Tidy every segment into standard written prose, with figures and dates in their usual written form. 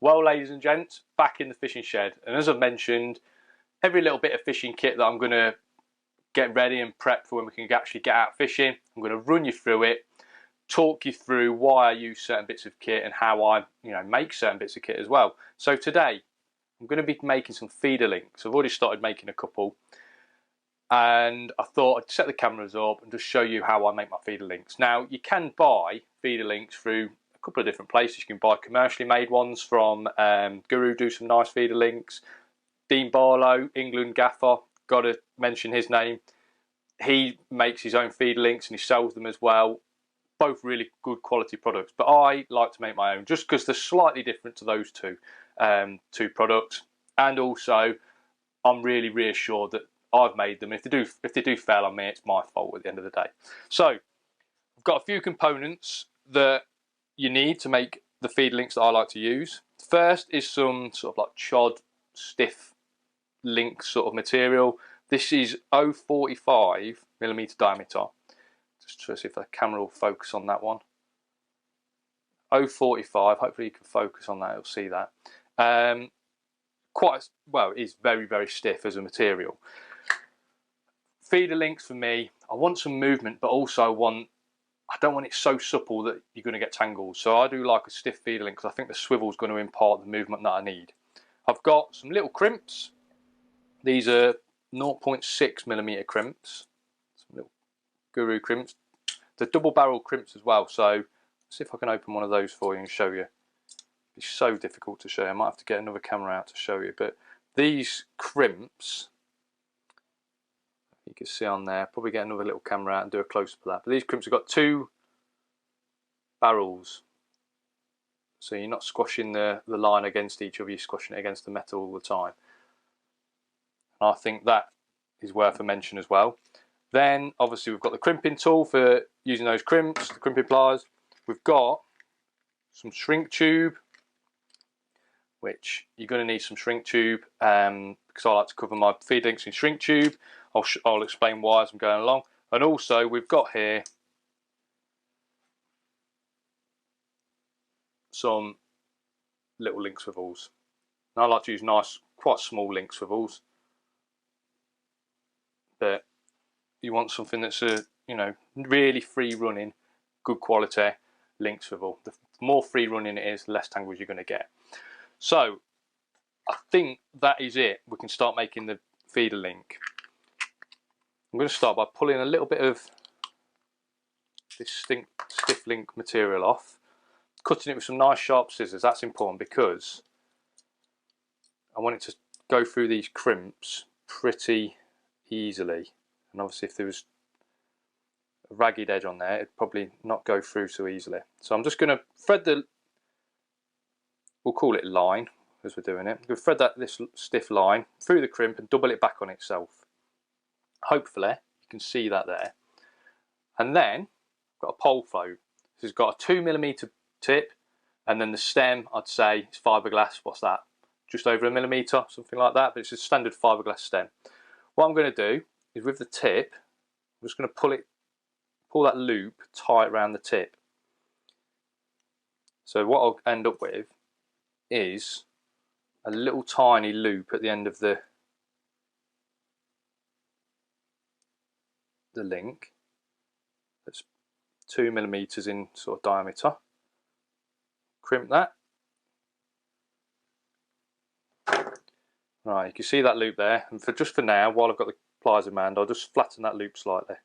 Well, ladies and gents, back in the fishing shed, and as I've mentioned, every little bit of fishing kit that I'm going to get ready and prep for when we can actually get out fishing, I'm going to run you through it, talk you through why I use certain bits of kit and how I make certain bits of kit as well. So today I'm going to be making some feeder links. I've already started making a couple, and I thought I'd set the cameras up and just show you how I make my feeder links. Now, you can buy feeder links through a couple of different places. You can buy commercially made ones from Guru, do some nice feeder links. Dean Barlow, England gaffer, got to mention his name. He makes his own feeder links and he sells them as well. Both really good quality products, but I like to make my own just because they're slightly different to those two products, and also I'm really reassured that I've made them. If they do fail on me, it's my fault at the end of the day. So I've got a few components that you need to make the feeder links that I like to use. First is some sort of like chod stiff link sort of material. This is 0.45mm diameter. Just to see if the camera will focus on that one. 0.45, hopefully you can focus on that, you'll see that. Quite well, it is very, very stiff as a material. Feeder links for me, I want some movement, but also I don't want it so supple that you're going to get tangled. So I do like a stiff feeder link because I think the swivel is going to impart the movement that I need. I've got some little crimps. These are 0.6mm crimps. Some little Guru crimps. They're double barrel crimps as well. So let's see if I can open one of those for you and show you. It's so difficult to show you. I might have to get another camera out to show you. But these crimps, you can see on there, probably get another little camera out and do a close up of that. But these crimps have got two barrels. So you're not squashing the line against each other, you're squashing it against the metal all the time. And I think that is worth a mention as well. Then obviously we've got the crimping tool for using those crimps, the crimping pliers. We've got some shrink tube, which you're going to need some shrink tube because I like to cover my feed links in shrink tube. I'll explain why as I'm going along. And also we've got here some little link swivels. And I like to use nice, quite small link swivels. But you want something that's really free running, good quality link swivel. The more free running it is, the less tangles you're going to get. So I think that is it. We can start making the feeder link. I'm going to start by pulling a little bit of this stiff link material off, cutting it with some nice sharp scissors. That's important because I want it to go through these crimps pretty easily. And obviously if there was a ragged edge on there, it'd probably not go through so easily. So I'm just going to thread we'll call it line as we're doing it. I'm going to thread this stiff line through the crimp and double it back on itself. Hopefully you can see that there. And then I've got a pole float. This has got a 2mm tip, and then the stem I'd say is fiberglass. What's that? Just over 1mm, something like that, but it's a standard fiberglass stem. What I'm going to do is with the tip, I'm just going to pull that loop tight around the tip. So what I'll end up with is a little tiny loop at the end of the link that's 2mm in sort of diameter. Crimp that. Right, you can see that loop there, and just for now, while I've got the pliers in my hand, I'll just flatten that loop slightly.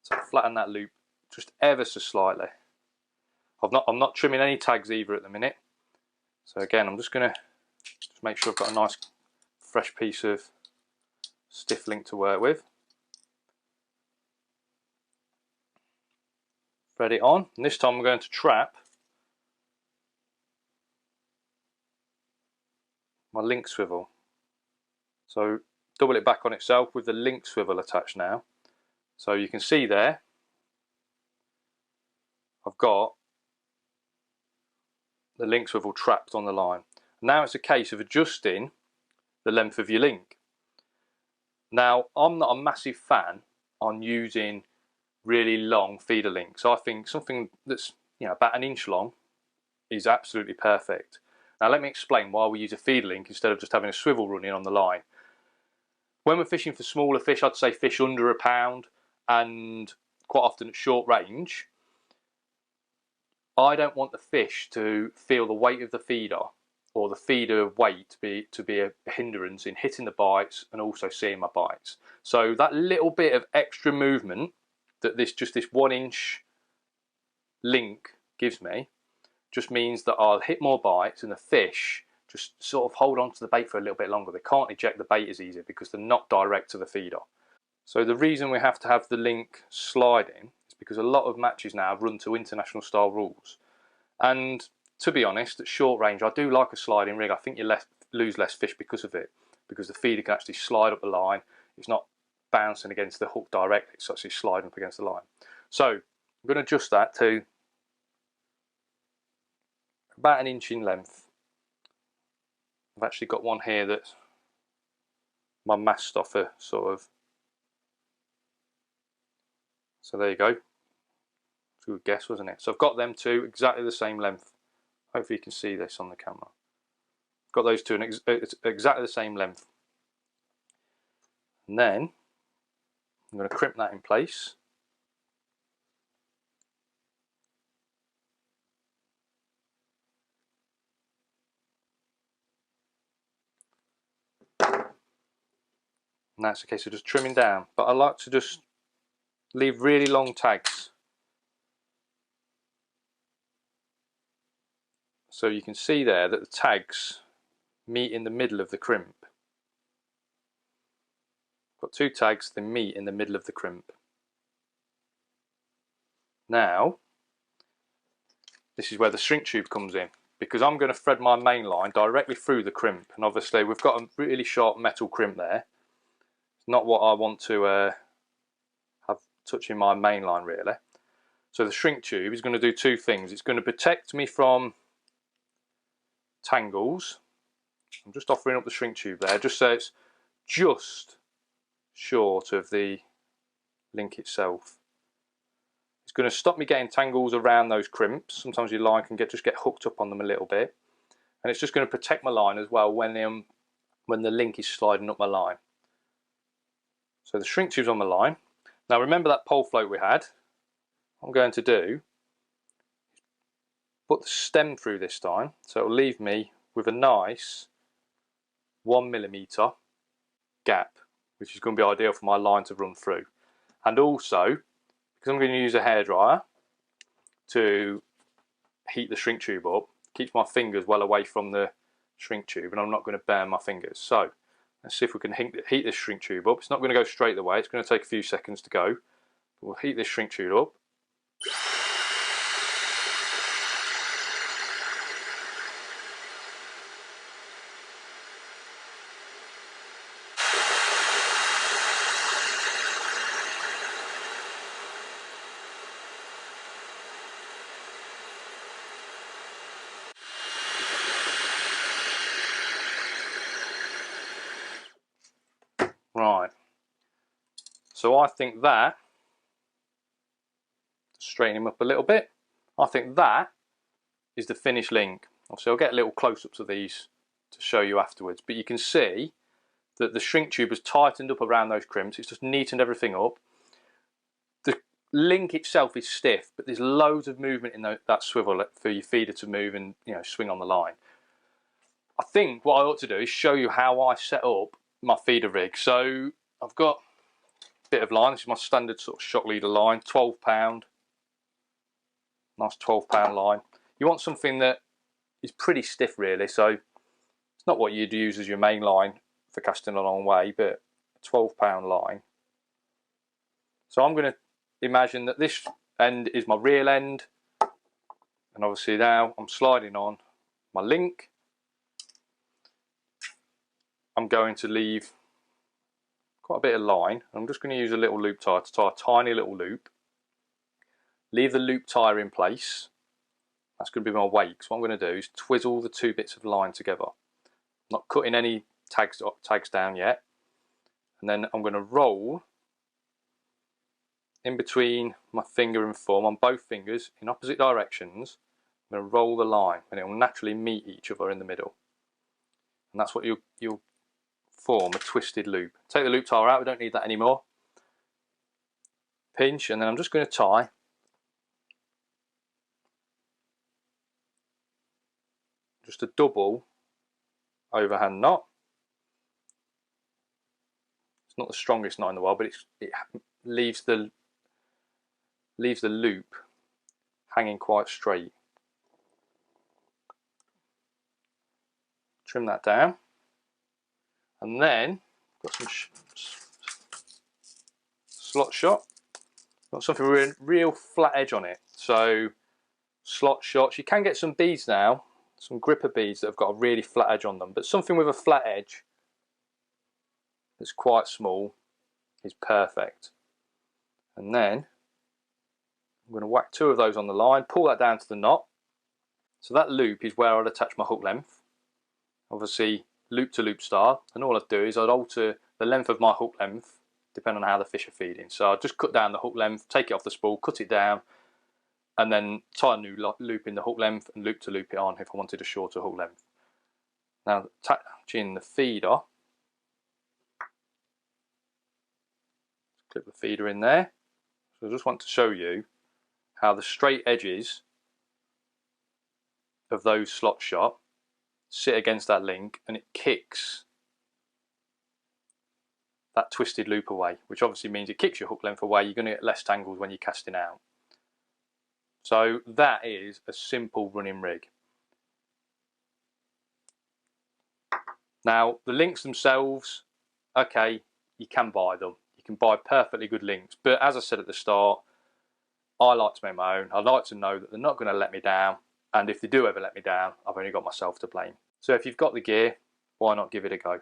So flatten that loop just ever so slightly. I'm not trimming any tags either at the minute. So again, I'm just going to make sure I've got a nice fresh piece of stiff link to work with. Thread it on, and this time I'm going to trap my link swivel. So double it back on itself with the link swivel attached now. So you can see there I've got the link swivel trapped on the line. Now it's a case of adjusting the length of your link. Now I'm not a massive fan on using really long feeder links. I think something that's about an inch long is absolutely perfect. Now let me explain why we use a feeder link instead of just having a swivel running on the line. When we're fishing for smaller fish, I'd say fish under a pound, and quite often at short range, I don't want the fish to feel the weight of the feeder or the feeder weight to be a hindrance in hitting the bites and also seeing my bites. So that little bit of extra movement that this 1 inch link gives me just means that I'll hit more bites and the fish just sort of hold on to the bait for a little bit longer. They can't eject the bait as easy because they're not direct to the feeder. So the reason we have to have the link sliding is because a lot of matches now run to international style rules. And to be honest, at short range, I do like a sliding rig. I think you lose less fish because of it, because the feeder can actually slide up the line. It's not bouncing against the hook directly, it's actually sliding up against the line. So I'm going to adjust that to about 1 inch in length. I've actually got one here that's my mast stoffer sort of. So there you go. It's a good guess, wasn't it? So I've got them two exactly the same length. Hopefully you can see this on the camera. Got those two exactly the same length. And then I'm going to crimp that in place. And that's a case of just trimming down. But I like to just leave really long tags. So you can see there that the tags meet in the middle of the crimp. Got 2 tags, they meet in the middle of the crimp. Now, this is where the shrink tube comes in, because I'm going to thread my main line directly through the crimp, and obviously we've got a really sharp metal crimp there. It's not what I want to have touching my main line really. So the shrink tube is going to do 2 things. It's going to protect me from tangles. I'm just offering up the shrink tube there, just so it's just short of the link itself. It's going to stop me getting tangles around those crimps. Sometimes your line can just get hooked up on them a little bit, and it's just going to protect my line as well when the link is sliding up my line. So the shrink tube's on my line. Now remember that pole float we had? What I'm going to do is put the stem through this time, so it'll leave me with a nice 1mm gap, which is going to be ideal for my line to run through. And also, because I'm going to use a hairdryer to heat the shrink tube up, keeps my fingers well away from the shrink tube, and I'm not going to burn my fingers. So let's see if we can heat this shrink tube up. It's not going to go straight away, it's going to take a few seconds to go. But we'll heat this shrink tube up. Right, so I think that, straighten him up a little bit, I think that is the finished link. Obviously I'll get little close-ups of these to show you afterwards, but you can see that the shrink tube has tightened up around those crimps. It's just neatened everything up. The link itself is stiff, but there's loads of movement in that swivel for your feeder to move and swing on the line. I think what I ought to do is show you how I set up my feeder rig. So I've got a bit of line. This is my standard sort of shock leader line, 12 pound, nice 12 pound line. You want something that is pretty stiff really, so it's not what you'd use as your main line for casting a long way, but a 12 pound line. So I'm going to imagine that this end is my reel end, and obviously now I'm sliding on my link. I'm going to leave quite a bit of line. I'm just going to use a little loop tie to tie a tiny little loop. Leave the loop tie in place. That's going to be my wake. So what I'm going to do is twizzle the 2 bits of line together. I'm not cutting any tags down yet. And then I'm going to roll in between my finger and thumb on both fingers in opposite directions I'm going to roll the line and it will naturally meet each other in the middle. And that's what you'll form a twisted loop. Take the loop tie out, we don't need that anymore. Pinch, and then I'm just going to tie just a double overhand knot. It's not the strongest knot in the world, but it leaves the loop hanging quite straight. Trim that down, and then got some slot shot. Got something with a real flat edge on it. So slot shots, you can get some beads now, some gripper beads that have got a really flat edge on them, but something with a flat edge that's quite small is perfect. And then I'm going to whack 2 of those on the line, pull that down to the knot. So that loop is where I'd attach my hook length, obviously loop to loop style, and all I'd do is I'd alter the length of my hook length depending on how the fish are feeding. So I'd just cut down the hook length, take it off the spool, cut it down, and then tie a new loop in the hook length and loop to loop it on if I wanted a shorter hook length. Now attaching the feeder, clip the feeder in there. So I just want to show you how the straight edges of those slot shot sit against that link, and it kicks that twisted loop away, which obviously means it kicks your hook length away. You're going to get less tangles when you're casting out. So that is a simple running rig. Now the links themselves, okay, you can buy them. You can buy perfectly good links, but as I said at the start, I like to make my own. I like to know that they're not going to let me down, and if they do ever let me down, I've only got myself to blame. So if you've got the gear, why not give it a go?